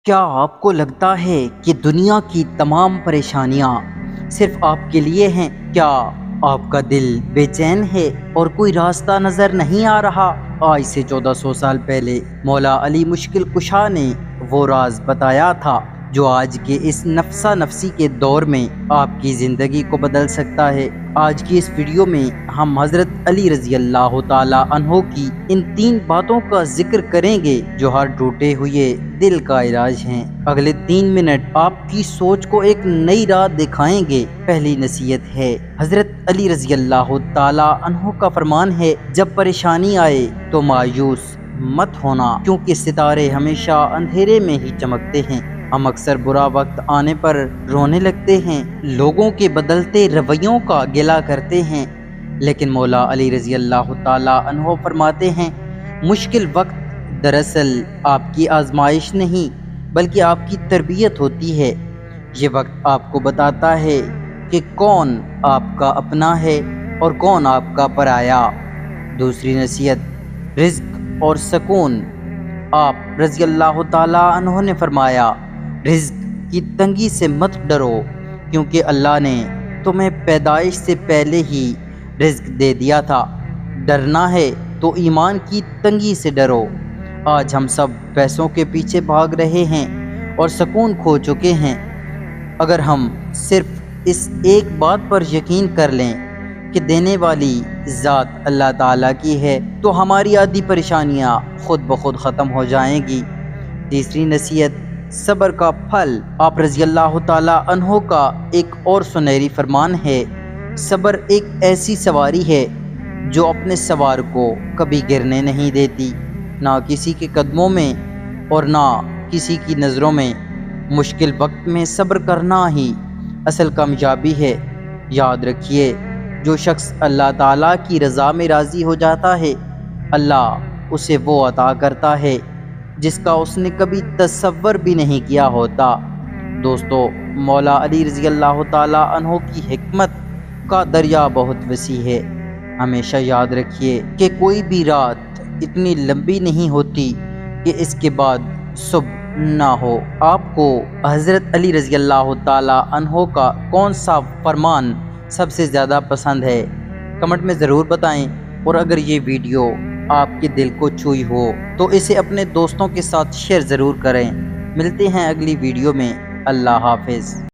کیا آپ کو لگتا ہے کہ دنیا کی تمام پریشانیاں صرف آپ کے لیے ہیں؟ کیا آپ کا دل بے چین ہے اور کوئی راستہ نظر نہیں آ رہا؟ آج سے 1400 سال پہلے مولا علی مشکل کشا نے وہ راز بتایا تھا جو آج کے اس نفسا نفسی کے دور میں آپ کی زندگی کو بدل سکتا ہے۔ آج کی اس ویڈیو میں ہم حضرت علی رضی اللہ تعالیٰ عنہ کی ان 3 باتوں کا ذکر کریں گے جو ہر ٹوٹے ہوئے دل کا علاج ہیں۔ اگلے 3 منٹ آپ کی سوچ کو ایک نئی راہ دکھائیں گے۔ پہلی نصیحت ہے، حضرت علی رضی اللہ تعالیٰ عنہ کا فرمان ہے، جب پریشانی آئے تو مایوس مت ہونا، کیونکہ ستارے ہمیشہ اندھیرے میں ہی چمکتے ہیں۔ ہم اکثر برا وقت آنے پر رونے لگتے ہیں، لوگوں کے بدلتے رویوں کا گلہ کرتے ہیں، لیکن مولا علی رضی اللہ تعالیٰ عنہ فرماتے ہیں، مشکل وقت دراصل آپ کی آزمائش نہیں بلکہ آپ کی تربیت ہوتی ہے۔ یہ وقت آپ کو بتاتا ہے کہ کون آپ کا اپنا ہے اور کون آپ کا پرایا۔ دوسری نصیحت، رزق اور سکون۔ آپ رضی اللہ تعالیٰ عنہ نے فرمایا، رزق کی تنگی سے مت ڈرو، کیونکہ اللہ نے تمہیں پیدائش سے پہلے ہی رزق دے دیا تھا۔ ڈرنا ہے تو ایمان کی تنگی سے ڈرو۔ آج ہم سب پیسوں کے پیچھے بھاگ رہے ہیں اور سکون کھو چکے ہیں۔ اگر ہم صرف اس ایک بات پر یقین کر لیں کہ دینے والی ذات اللہ تعالیٰ کی ہے تو ہماری آدھی پریشانیاں خود بخود ختم ہو جائیں گی۔ تیسری نصیحت، صبر کا پھل۔ آپ رضی اللہ تعالیٰ عنہ کا ایک اور سنہری فرمان ہے، صبر ایک ایسی سواری ہے جو اپنے سوار کو کبھی گرنے نہیں دیتی، نہ کسی کے قدموں میں اور نہ کسی کی نظروں میں۔ مشکل وقت میں صبر کرنا ہی اصل کامیابی ہے۔ یاد رکھیے، جو شخص اللہ تعالیٰ کی رضا میں راضی ہو جاتا ہے، اللہ اسے وہ عطا کرتا ہے جس کا اس نے کبھی تصور بھی نہیں کیا ہوتا۔ دوستو، مولا علی رضی اللہ تعالیٰ عنہ کی حکمت کا دریا بہت وسیع ہے۔ ہمیشہ یاد رکھیے کہ کوئی بھی رات اتنی لمبی نہیں ہوتی کہ اس کے بعد صبح نہ ہو۔ آپ کو حضرت علی رضی اللہ تعالیٰ عنہ کا کون سا فرمان سب سے زیادہ پسند ہے؟ کمنٹ میں ضرور بتائیں، اور اگر یہ ویڈیو آپ کے دل کو چھوئی ہو تو اسے اپنے دوستوں کے ساتھ شیئر ضرور کریں۔ ملتے ہیں اگلی ویڈیو میں۔ اللہ حافظ۔